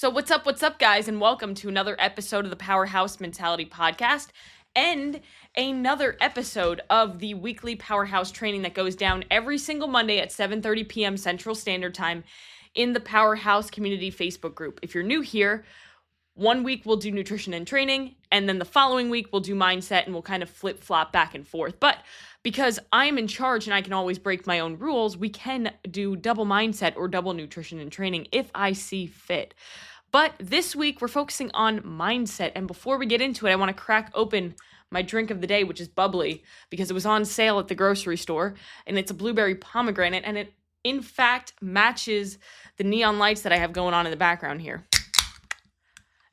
So what's up, guys, and welcome to another episode of the Powerhouse Mentality podcast and another episode of the weekly Powerhouse training that goes down every single Monday at 7:30 p.m. Central Standard Time in the Powerhouse Community Facebook group. If you're new here, one week we'll do nutrition and training, and then the following week we'll do mindset, and we'll kind of flip-flop back and forth. But because I am in charge and I can always break my own rules, we can do double mindset or double nutrition and training if I see fit. But this week we're focusing on mindset, and before we get into it, I want to crack open my drink of the day, which is bubbly, because it was on sale at the grocery store, and it's a blueberry pomegranate, and it in fact matches the neon lights that I have going on in the background here.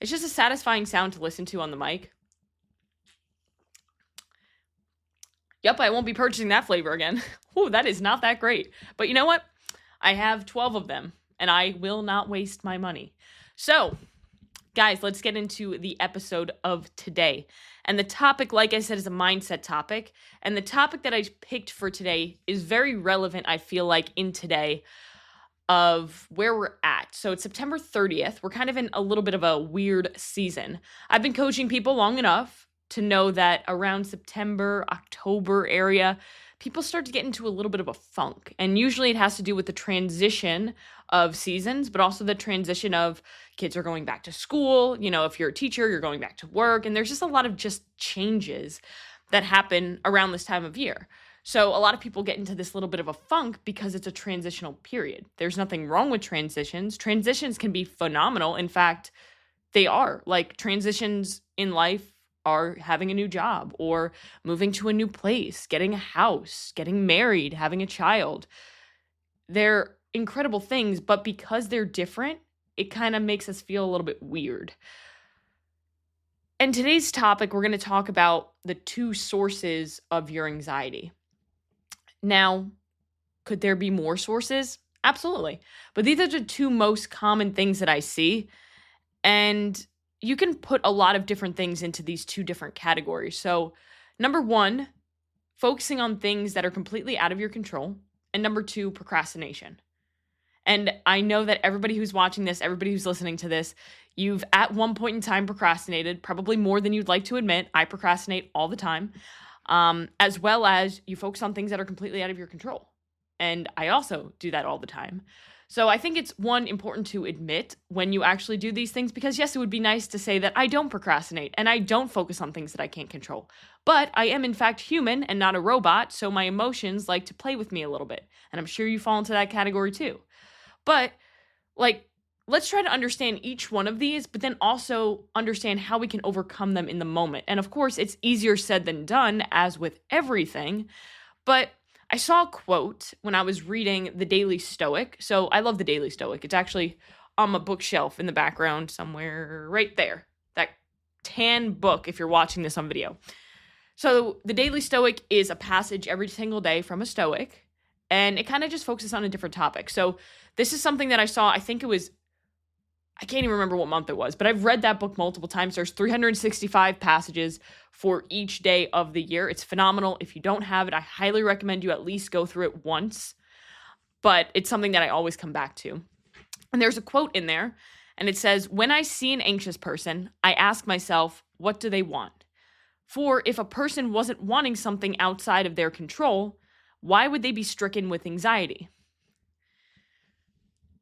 It's just a satisfying sound to listen to on the mic. Yep, I won't be purchasing that flavor again. Ooh, that is not that great. But you know what? I have 12 of them, and I will not waste my money. So, guys, let's get into the episode of today. And the topic, like I said, is a mindset topic. And the topic that I picked for today is very relevant, I feel like, in today of where we're at. So it's September 30th. We're kind of in a little bit of a weird season. I've been coaching people long enough to know that around September, October area, people start to get into a little bit of a funk. And usually it has to do with the transition of seasons, but also the transition of kids are going back to school. You know, if you're a teacher, you're going back to work. And there's just a lot of just changes that happen around this time of year. So a lot of people get into this little bit of a funk because it's a transitional period. There's nothing wrong with transitions. Transitions can be phenomenal. In fact, they are. Like, transitions in life are having a new job or moving to a new place, getting a house, getting married, having a child. They're incredible things, but because they're different, it kind of makes us feel a little bit weird. And today's topic, we're going to talk about the two sources of your anxiety. Now, could there be more sources? Absolutely. But these are the two most common things that I see. And you can put a lot of different things into these two different categories. So, number one, focusing on things that are completely out of your control. And number two, procrastination. And I know that everybody who's watching this, everybody who's listening to this, you've at one point in time procrastinated, probably more than you'd like to admit. I procrastinate all the time. As well as you focus on things that are completely out of your control. And I also do that all the time. So I think it's important to admit when you actually do these things, because yes, it would be nice to say that I don't procrastinate and I don't focus on things that I can't control. But I am in fact human and not a robot, so my emotions like to play with me a little bit. And I'm sure you fall into that category too. But let's try to understand each one of these, but then also understand how we can overcome them in the moment. And of course, it's easier said than done, as with everything. But I saw a quote when I was reading The Daily Stoic. So I love The Daily Stoic. It's actually on my bookshelf in the background somewhere right there. That tan book, if you're watching this on video. So The Daily Stoic is a passage every single day from a Stoic. And it kind of just focuses on a different topic. So this is something that I saw, I can't even remember what month it was, but I've read that book multiple times. There's 365 passages for each day of the year. It's phenomenal. If you don't have it, I highly recommend you at least go through it once. But it's something that I always come back to. And there's a quote in there, and it says, "When I see an anxious person, I ask myself, what do they want? For if a person wasn't wanting something outside of their control, why would they be stricken with anxiety?"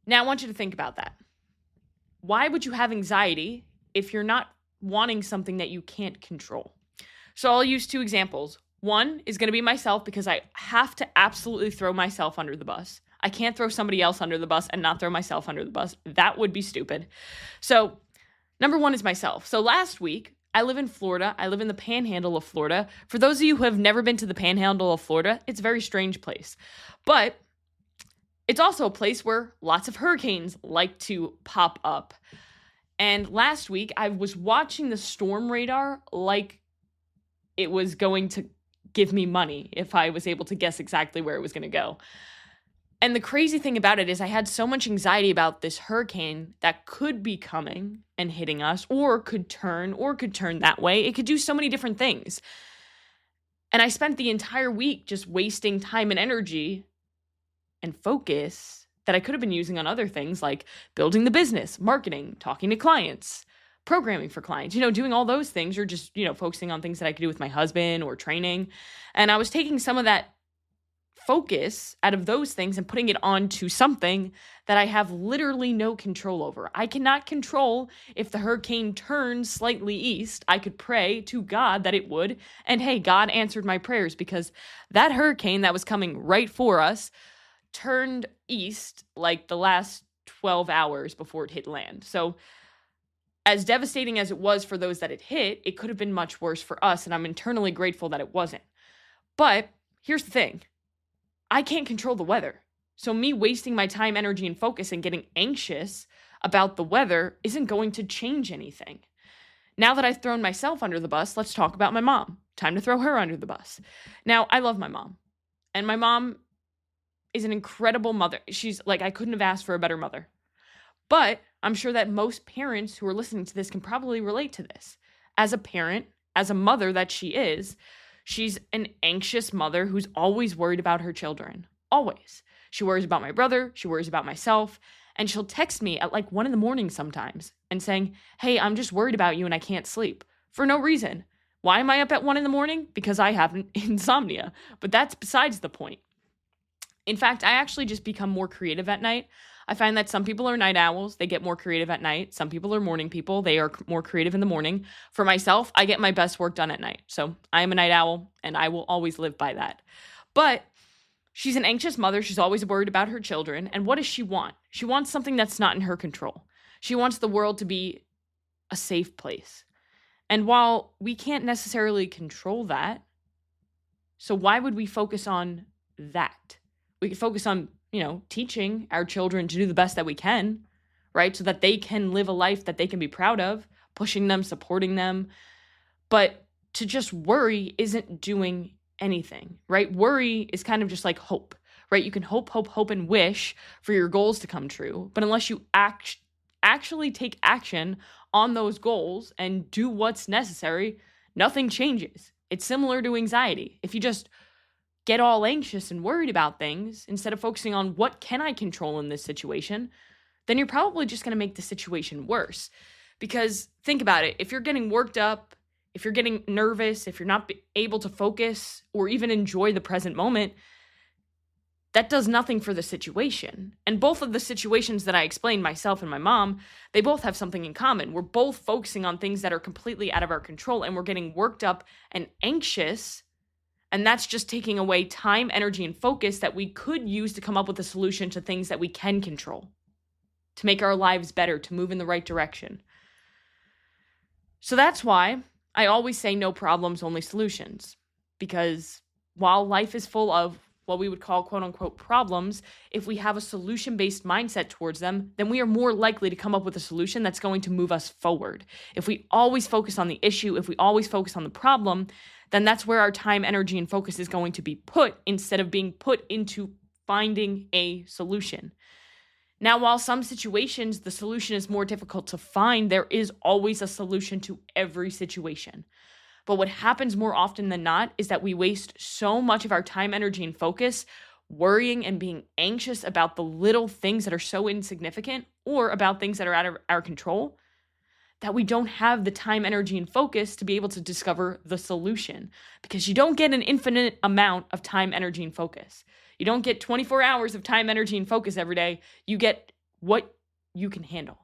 Now, I want you to think about that. Why would you have anxiety if you're not wanting something that you can't control? So I'll use two examples. One is going to be myself, because I have to absolutely throw myself under the bus. I can't throw somebody else under the bus and not throw myself under the bus. That would be stupid. So number one is myself. So last week, I live in Florida. I live in the panhandle of Florida. For those of you who have never been to the panhandle of Florida, it's a very strange place. But it's also a place where lots of hurricanes like to pop up. And last week, I was watching the storm radar like it was going to give me money if I was able to guess exactly where it was going to go. And the crazy thing about it is I had so much anxiety about this hurricane that could be coming and hitting us, or could turn that way. It could do so many different things. And I spent the entire week just wasting time and energy and focus that I could have been using on other things like building the business, marketing, talking to clients, programming for clients, doing all those things, or just, focusing on things that I could do with my husband or training. And I was taking some of that focus out of those things and putting it onto something that I have literally no control over. I cannot control if the hurricane turns slightly east. I could pray to God that it would. And hey, God answered my prayers, because that hurricane that was coming right for us turned east like the last 12 hours before it hit land. So as devastating as it was for those that it hit, it could have been much worse for us. And I'm internally grateful that it wasn't. But here's the thing. I can't control the weather. So me wasting my time, energy, and focus and getting anxious about the weather isn't going to change anything. Now that I've thrown myself under the bus, let's talk about my mom. Time to throw her under the bus. Now, I love my mom. And my mom is an incredible mother. She's like, I couldn't have asked for a better mother. But I'm sure that most parents who are listening to this can probably relate to this. As a parent, as a mother that she is, she's an anxious mother who's always worried about her children. Always. She worries about my brother. She worries about myself. And she'll text me at like 1 a.m. sometimes and saying, hey, I'm just worried about you and I can't sleep. For no reason. Why am I up at 1 a.m? Because I have insomnia. But that's besides the point. In fact, I actually just become more creative at night. I find that some people are night owls. They get more creative at night. Some people are morning people. They are more creative in the morning. For myself, I get my best work done at night. So I am a night owl, and I will always live by that. But she's an anxious mother. She's always worried about her children. And what does she want? She wants something that's not in her control. She wants the world to be a safe place. And while we can't necessarily control that, so why would we focus on that? We could focus on teaching our children to do the best that we can, right? So that they can live a life that they can be proud of, pushing them, supporting them. But to just worry isn't doing anything, right? Worry is kind of just like hope, right? You can hope, and wish for your goals to come true. But unless you actually take action on those goals and do what's necessary, nothing changes. It's similar to anxiety. If you just get all anxious and worried about things instead of focusing on what can I control in this situation, then you're probably just going to make the situation worse. Because think about it. If you're getting worked up, if you're getting nervous, if you're not able to focus or even enjoy the present moment, that does nothing for the situation. And both of the situations that I explained, myself and my mom, they both have something in common. We're both focusing on things that are completely out of our control, and we're getting worked up and anxious. And that's just taking away time, energy, and focus that we could use to come up with a solution to things that we can control, to make our lives better, to move in the right direction. So that's why I always say no problems, only solutions. Because while life is full of what we would call quote unquote problems, if we have a solution-based mindset towards them, then we are more likely to come up with a solution that's going to move us forward. If we always focus on the issue, if we always focus on the problem, then that's where our time, energy, and focus is going to be put instead of being put into finding a solution. Now, while some situations the solution is more difficult to find, there is always a solution to every situation. But what happens more often than not is that we waste so much of our time, energy, and focus worrying and being anxious about the little things that are so insignificant or about things that are out of our control that we don't have the time, energy, and focus to be able to discover the solution, because you don't get an infinite amount of time, energy, and focus. You don't get 24 hours of time, energy, and focus every day. You get what you can handle.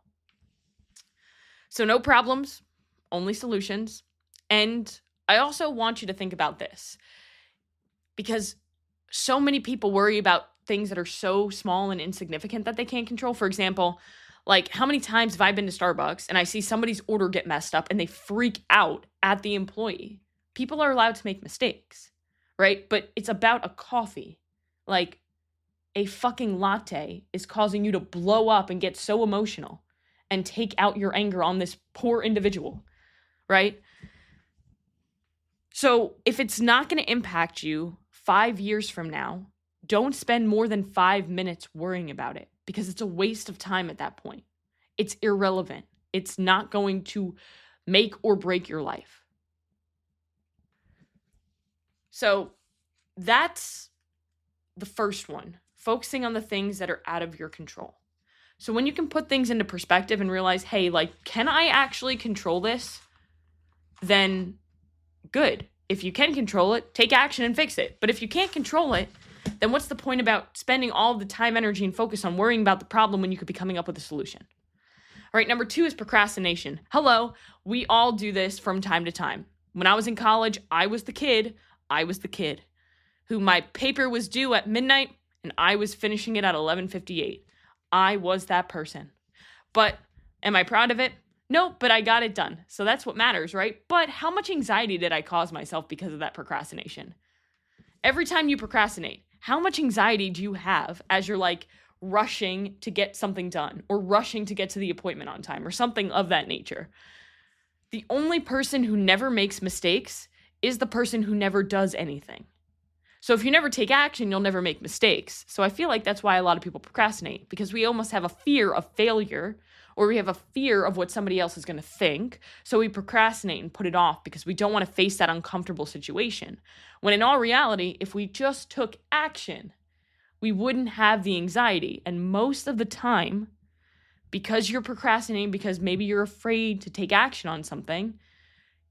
So no problems, only solutions. And I also want you to think about this, because so many people worry about things that are so small and insignificant that they can't control. For example, like how many times have I been to Starbucks and I see somebody's order get messed up and they freak out at the employee? People are allowed to make mistakes, right? But it's about a coffee. Like a fucking latte is causing you to blow up and get so emotional and take out your anger on this poor individual, right? So if it's not going to impact you 5 years from now, don't spend more than 5 minutes worrying about it, because it's a waste of time at that point. It's irrelevant. It's not going to make or break your life. So that's the first one. focusing on the things that are out of your control. So when you can put things into perspective and realize, hey, like, can I actually control this? Then good. If you can control it, take action and fix it. But if you can't control it, then what's the point about spending all the time, energy, and focus on worrying about the problem when you could be coming up with a solution? All right, number 2 is procrastination. Hello, we all do this from time to time. When I was in college, I was the kid who my paper was due at midnight and I was finishing it at 11:58. I was that person. But am I proud of it? No, but I got it done. So that's what matters, right? But how much anxiety did I cause myself because of that procrastination? Every time you procrastinate, how much anxiety do you have as you're like rushing to get something done or rushing to get to the appointment on time or something of that nature? The only person who never makes mistakes is the person who never does anything. So if you never take action, you'll never make mistakes. So I feel like that's why a lot of people procrastinate, because we almost have a fear of failure, or we have a fear of what somebody else is going to think. So we procrastinate and put it off because we don't want to face that uncomfortable situation. When in all reality, if we just took action, we wouldn't have the anxiety. And most of the time, because you're procrastinating, because maybe you're afraid to take action on something,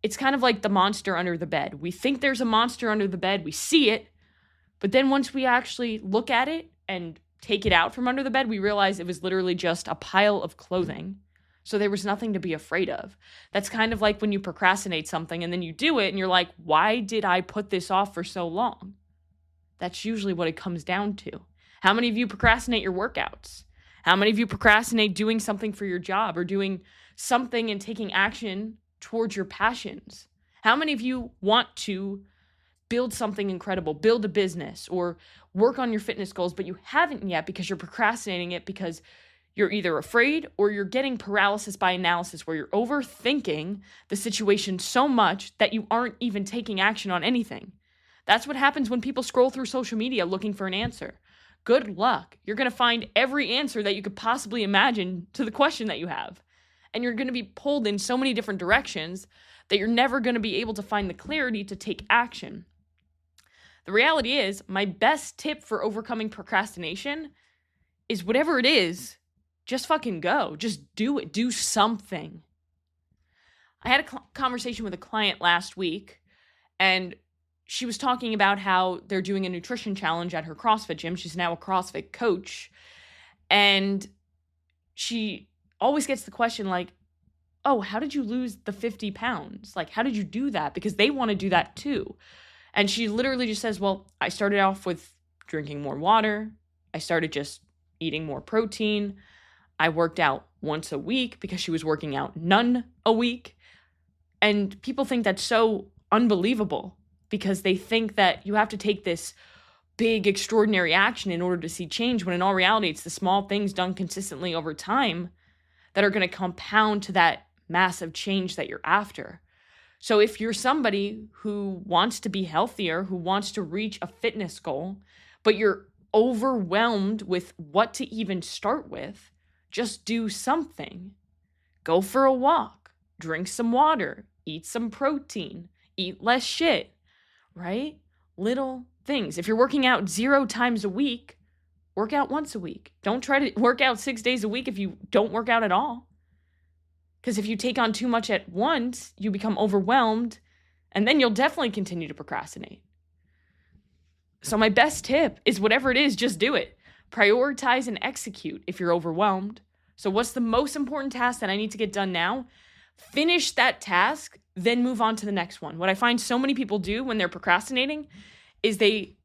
it's kind of like the monster under the bed. We think there's a monster under the bed, we see it, but then once we actually look at it and take it out from under the bed, we realize it was literally just a pile of clothing. So there was nothing to be afraid of. That's kind of like when you procrastinate something and then you do it and you're like, why did I put this off for so long? That's usually what it comes down to. How many of you procrastinate your workouts? How many of you procrastinate doing something for your job or doing something and taking action towards your passions? How many of you want to build something incredible, build a business, or work on your fitness goals, but you haven't yet because you're procrastinating it because you're either afraid or you're getting paralysis by analysis, where you're overthinking the situation so much that you aren't even taking action on anything? That's what happens when people scroll through social media looking for an answer. Good luck. You're going to find every answer that you could possibly imagine to the question that you have. And you're going to be pulled in so many different directions that you're never going to be able to find the clarity to take action. The reality is, my best tip for overcoming procrastination is whatever it is, just fucking go. Just do it. Do something. I had a conversation with a client last week, and she was talking about how they're doing a nutrition challenge at her CrossFit gym. She's now a CrossFit coach. And she always gets the question like, oh, how did you lose the 50 pounds? Like, how did you do that? Because they want to do that too. And she literally just says, well, I started off with drinking more water. I started just eating more protein. I worked out once a week because she was working out none a week. And people think that's so unbelievable because they think that you have to take this big, extraordinary action in order to see change, when in all reality, it's the small things done consistently over time that are going to compound to that massive change that you're after. So if you're somebody who wants to be healthier, who wants to reach a fitness goal, but you're overwhelmed with what to even start with, just do something. Go for a walk, drink some water, eat some protein, eat less shit, right? Little things. If you're working out 0 times a week, work out once a week. Don't try to work out 6 days a week if you don't work out at all. Because if you take on too much at once, you become overwhelmed, and then you'll definitely continue to procrastinate. So my best tip is whatever it is, just do it. Prioritize and execute if you're overwhelmed. So what's the most important task that I need to get done now? Finish that task, then move on to the next one. What I find so many people do when they're procrastinating is they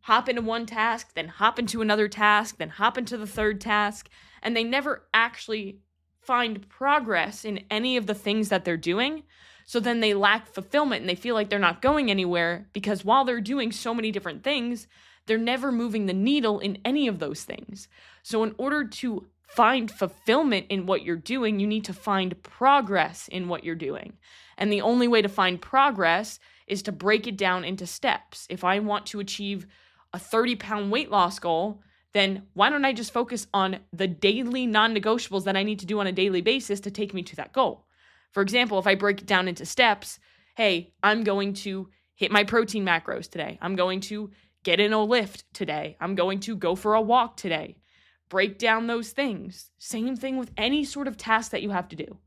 hop into one task, then hop into another task, then hop into the third task, and they never actually find progress in any of the things that they're doing. So then they lack fulfillment and they feel like they're not going anywhere because while they're doing so many different things, they're never moving the needle in any of those things. So in order to find fulfillment in what you're doing, you need to find progress in what you're doing. And the only way to find progress is to break it down into steps. If I want to achieve a 30-pound weight loss goal, then why don't I just focus on the daily non-negotiables that I need to do on a daily basis to take me to that goal? For example, if I break it down into steps, hey, I'm going to hit my protein macros today. I'm going to get in a lift today. I'm going to go for a walk today. Break down those things. Same thing with any sort of task that you have to do.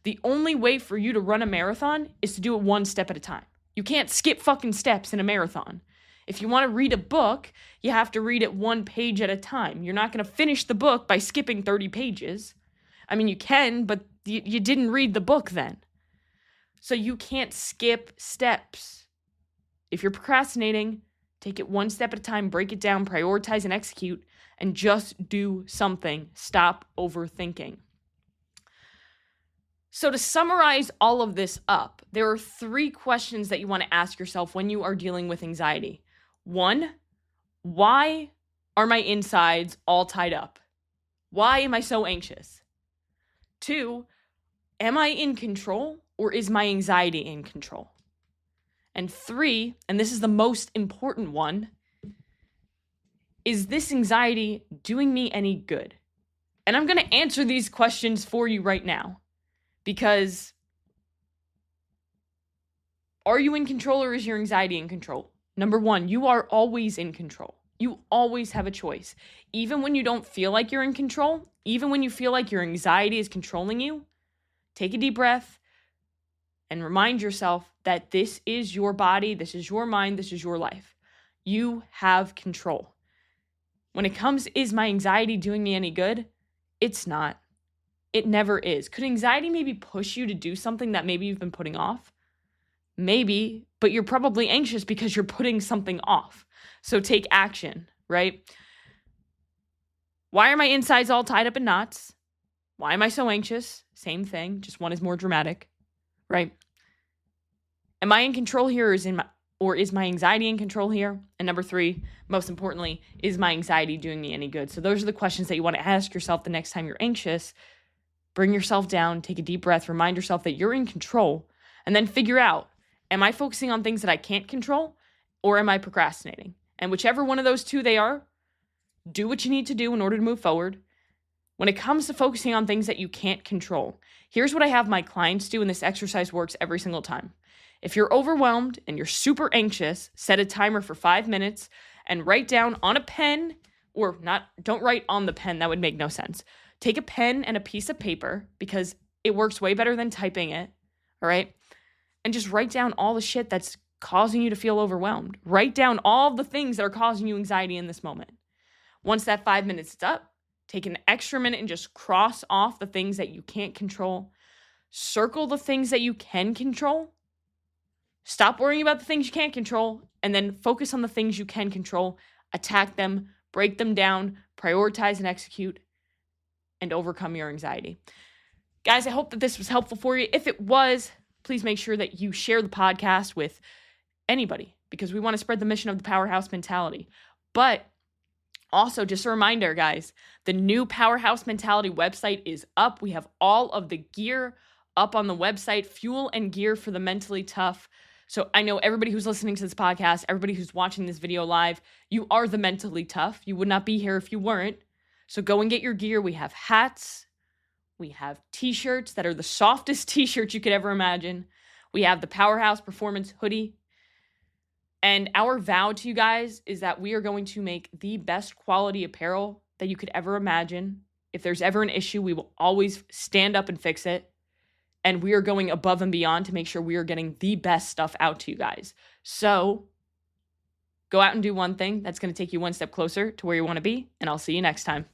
The only way for you to run a marathon is to do it one step at a time. You can't skip fucking steps in a marathon. If you want to read a book, you have to read it one page at a time. You're not going to finish the book by skipping 30 pages. I mean, you can, but you didn't read the book then. So you can't skip steps. If you're procrastinating, take it one step at a time, break it down, prioritize, and execute, and just do something. Stop overthinking. So to summarize all of this up, there are 3 questions that you want to ask yourself when you are dealing with anxiety. 1, why are my insides all tied up? Why am I so anxious? 2, am I in control or is my anxiety in control? And 3, and this is the most important one, is this anxiety doing me any good? And I'm going to answer these questions for you right now. Because are you in control or is your anxiety in control? Number 1, you are always in control. You always have a choice. Even when you don't feel like you're in control, even when you feel like your anxiety is controlling you, take a deep breath and remind yourself that this is your body, this is your mind, this is your life. You have control. When it comes, is my anxiety doing me any good? It's not. It never is. Could anxiety maybe push you to do something that maybe you've been putting off? Maybe, but you're probably anxious because you're putting something off. So take action, right? Why are my insides all tied up in knots? Why am I so anxious? Same thing, just one is more dramatic, right? Am I in control here or is my anxiety in control here? And number 3, most importantly, is my anxiety doing me any good? So those are the questions that you want to ask yourself the next time you're anxious. Bring yourself down, take a deep breath, remind yourself that you're in control, and then figure out, am I focusing on things that I can't control or am I procrastinating? And whichever one of those 2 they are, do what you need to do in order to move forward. When it comes to focusing on things that you can't control, here's what I have my clients do, and this exercise works every single time. If you're overwhelmed and you're super anxious, set a timer for 5 minutes and write down on a pen, or don't write on the pen, that would make no sense. Take a pen and a piece of paper because it works way better than typing it, all right? And just write down all the shit that's causing you to feel overwhelmed. Write down all the things that are causing you anxiety in this moment. Once that 5 minutes is up, take an extra minute and just cross off the things that you can't control. Circle the things that you can control. Stop worrying about the things you can't control, and then focus on the things you can control. Attack them, break them down, prioritize and execute, and overcome your anxiety. Guys, I hope that this was helpful for you. If it was, please make sure that you share the podcast with anybody because we want to spread the mission of the Powerhouse Mentality. But also, just a reminder, guys, the new Powerhouse Mentality website is up. We have all of the gear up on the website, fuel and gear for the mentally tough. So I know everybody who's listening to this podcast, everybody who's watching this video live, you are the mentally tough. You would not be here if you weren't. So go and get your gear. We have hats. We have t-shirts that are the softest t-shirts you could ever imagine. We have the Powerhouse Performance hoodie. And our vow to you guys is that we are going to make the best quality apparel that you could ever imagine. If there's ever an issue, we will always stand up and fix it. And we are going above and beyond to make sure we are getting the best stuff out to you guys. So go out and do one thing that's going to take you one step closer to where you want to be. And I'll see you next time.